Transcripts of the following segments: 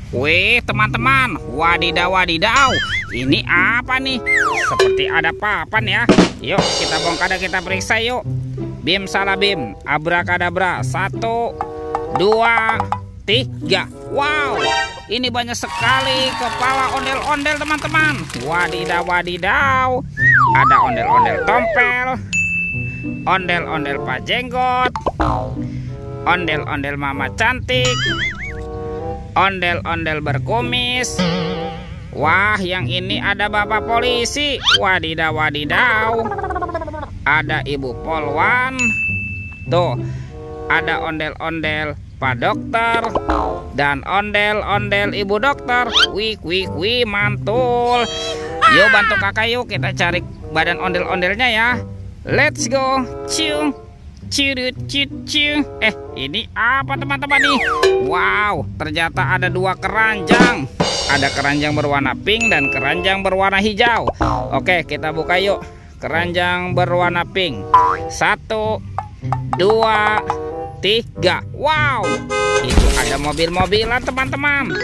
Wih teman-teman, wadidaw wadidaw, ini apa nih? Seperti ada papan ya. Yuk kita bongkar dan kita periksa yuk. Bim salah bim, abrakadabra. 1, 2, 3. Wow, ini banyak sekali kepala ondel-ondel teman-teman. Wadidaw wadidaw, ada ondel-ondel tompel, ondel-ondel Pak Jenggot, ondel-ondel Mama Cantik, ondel-ondel berkumis. Wah, yang ini ada Bapak Polisi. Wadidaw wadidaw, ada Ibu Polwan. Tuh, ada ondel-ondel Pak Dokter dan ondel-ondel Ibu Dokter. Wih wih wih, mantul. Yuk bantu kakak yuk, kita cari badan ondel-ondelnya ya. Let's go. Cium. Cirut ciu. Ini apa teman-teman nih? Wow, ternyata ada 2 keranjang. Ada keranjang berwarna pink dan keranjang berwarna hijau. Oke, kita buka yuk. Keranjang berwarna pink. 1, 2, 3. Wow, itu ada mobil-mobilan teman-teman.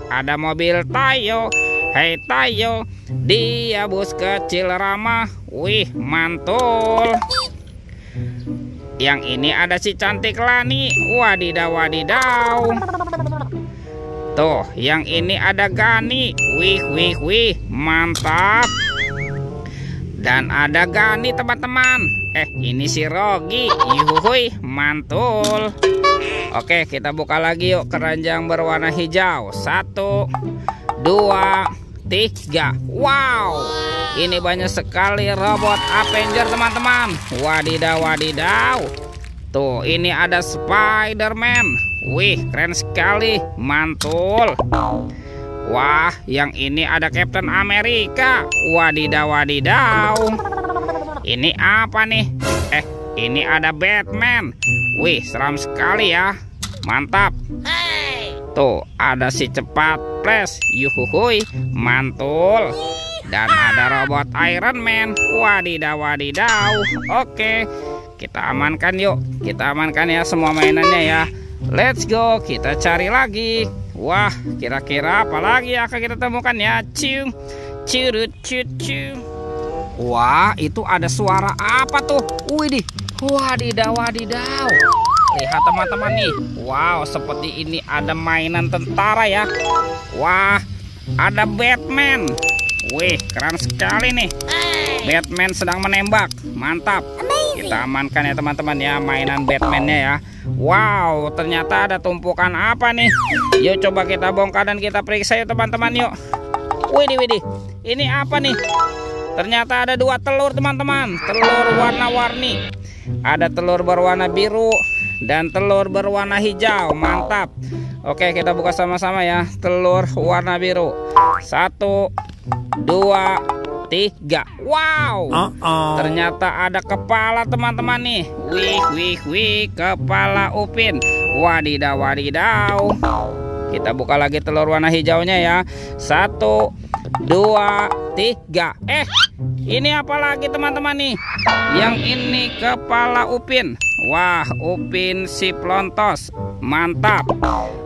Ada mobil Tayo. Hei Tayo, dia bus kecil ramah. Wih, mantul. Yang ini ada si cantik Lani. Wadidaw wadidaw. Tuh, yang ini ada Gani. Wih wih wih, mantap. Dan ada Gani teman-teman. Ini si Rogi. Yuhuy, mantul. Oke, kita buka lagi yuk keranjang berwarna hijau. 1, 2, 3. Wow, ini banyak sekali robot Avenger teman-teman. Wadidaw wadidaw. Tuh, ini ada Spider-Man. Wih, keren sekali, mantul. Wah, yang ini ada Captain America. Wadidaw wadidaw. Ini apa nih? Ini ada Batman. Wih, seram sekali ya. Mantap. Tuh, ada si cepat Flash. Yuhuhuy, mantul. Dan ada robot Iron Man. Wadidaw wadidaw. Oke, kita amankan yuk. Kita amankan ya semua mainannya ya. Let's go, kita cari lagi. Wah, kira-kira apa lagi yang akan kita temukan ya? Cium, curut, ciu. Wah, itu ada suara apa tuh? Widih, wadidaw wadidaw. Lihat teman-teman nih. Wow, seperti ini ada mainan tentara ya. Wah, ada Batman. Wih, keren sekali nih. Batman sedang menembak. Mantap. Kita amankan ya teman-teman ya mainan Batman-nya ya. Wow, ternyata ada tumpukan apa nih? Yuk coba kita bongkar dan kita periksa yuk teman-teman yuk. Widih, ini apa nih? Ternyata ada 2 telur teman-teman. Telur warna-warni. Ada telur berwarna biru dan telur berwarna hijau. Mantap. Oke, kita buka sama-sama ya. Telur warna biru. 1, 2, 3. Wow, ternyata ada kepala teman-teman nih. Wih, kepala Upin. Wadidaw wadidaw. Kita buka lagi telur warna hijaunya ya. 1, 2, 3. Ini apa lagi teman-teman nih? Yang ini kepala Upin. Wah, Upin si Plontos. Mantap.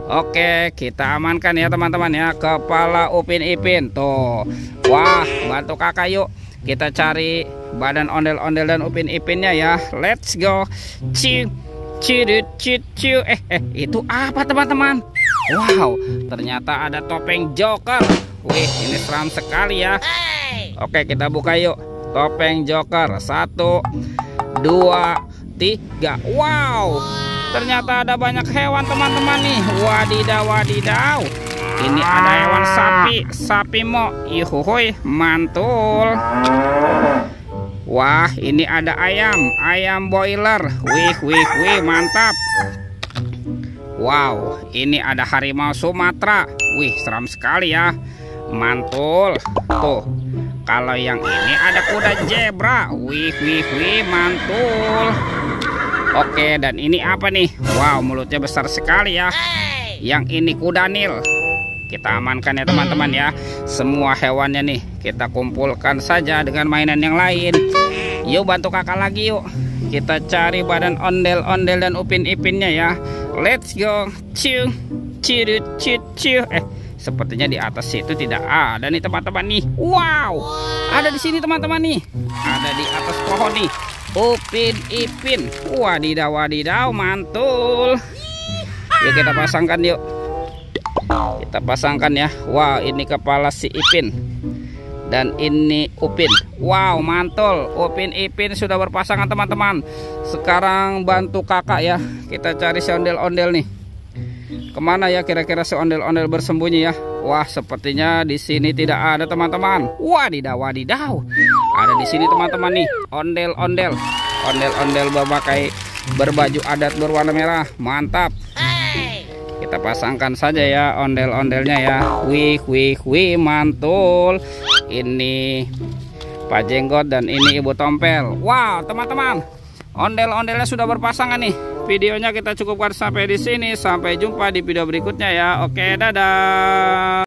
Oke, kita amankan ya teman-teman ya kepala Upin Ipin. Tuh. Wah, bantu kakak yuk. Kita cari badan ondel-ondel dan Upin Ipinnya ya. Let's go. Ciu. Itu apa teman-teman? Wow, ternyata ada topeng Joker. Wih, ini seram sekali ya. Oke, kita buka yuk. Topeng Joker. 1, 2, 3. Wow, ternyata ada banyak hewan teman-teman nih. Wadidaw wadidaw. Ini ada hewan sapi mo. Yuhuhuy, mantul. Wah, ini ada ayam boiler. Wih, mantap. Wow, ini ada harimau Sumatera. Wih, seram sekali ya. Mantul. Tuh, kalau yang ini ada kuda zebra. Wih, mantul. Oke, dan ini apa nih? Wow, mulutnya besar sekali ya. Yang ini kuda Nil. Kita amankan ya teman-teman ya. Semua hewannya nih kita kumpulkan saja dengan mainan yang lain. Yuk bantu kakak lagi yuk. Kita cari badan ondel-ondel dan Upin Ipinnya ya. Let's go. Ciu, ciu, ciu, ciu. Sepertinya di atas situ tidak ada nih teman-teman nih. Wow, ada di sini teman-teman nih. Ada di atas pohon nih. Upin Ipin. Wadidaw, wadidaw, mantul. Yuk kita pasangkan yuk. Kita pasangkan ya. Wow, ini kepala si Ipin. Dan ini Upin. Wow, mantul. Upin Ipin sudah berpasangan teman-teman. Sekarang bantu kakak ya. Kita cari si ondel-ondel nih. Kemana ya kira-kira si ondel-ondel bersembunyi ya? Wah, sepertinya di sini tidak ada teman-teman. Wadidaw, wadidaw. Ada di sini teman-teman nih. Ondel-ondel. Ondel-ondel berbaju adat berwarna merah. Mantap. Kita pasangkan saja ya ondel-ondelnya ya. Wih, wih, wih, mantul. Ini Pak Jenggot dan ini Ibu Tompel. Wow, teman-teman. Ondel-ondelnya sudah berpasangan nih. Videonya kita cukupkan sampai di sini. Sampai jumpa di video berikutnya ya. Oke, dadah.